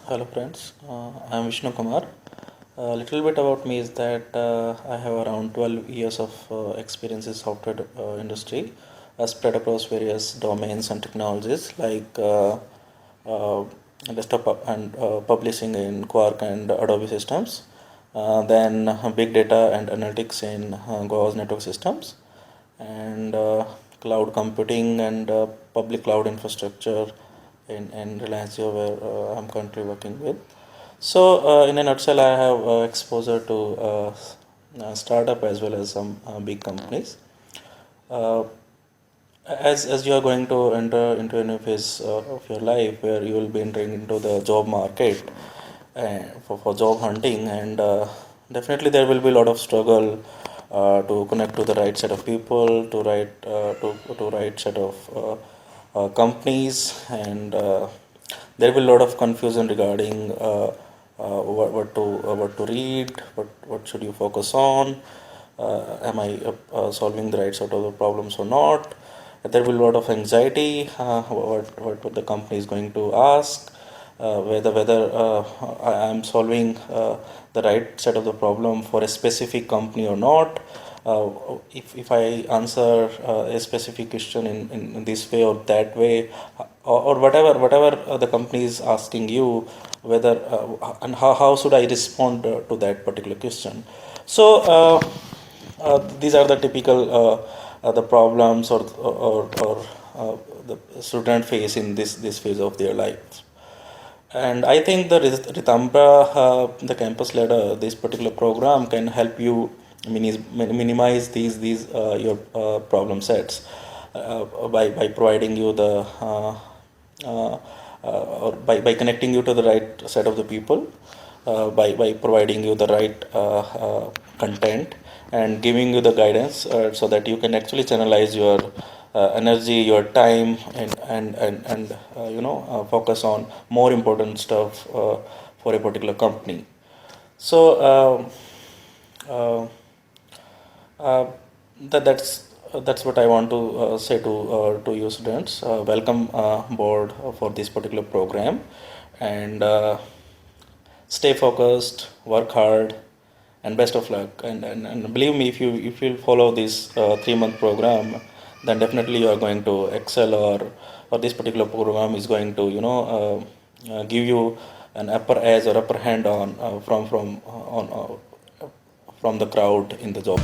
Hello friends, I am Vishnu Kumar. A little bit about me is that I have around 12 years of experience in software industry, spread across various domains and technologies like uh, desktop and publishing in Quark and Adobe systems, then big data and analytics in Go's network systems, and cloud computing and public cloud infrastructure in Reliance Jio, where I'm currently working with. So, in a nutshell, I have exposure to startup as well as some big companies. Uh, as you are going to enter into a new phase of your life where you will be entering into the job market for job hunting, and definitely there will be a lot of struggle to connect to the right set of people, to right set of companies, and there will be a lot of confusion regarding what to read, what should you focus on, am I solving the right sort of the problems or not. There will be a lot of anxiety, what the company is going to ask, whether I am solving the right set of the problem for a specific company or not. If I answer a specific question in this way or that way, or whatever the company is asking you, whether and how should I respond to that particular question. So these are the typical the problems or the student face in this phase of their life. And I think the Ritambhara, the campus ladder, this particular program can help you minimize these your problem sets by providing you the or by connecting you to the right set of the people, by providing you the right content and giving you the guidance so that you can actually channelize your energy, your time, and focus on more important stuff for a particular company. So uh, uh, that's what I want to say to you students. Welcome board for this particular program, and stay focused, work hard, and best of luck. And believe me, if you follow this 3 month program, then definitely you are going to excel, or this particular program is going to give you an upper edge or upper hand on from the crowd in the job.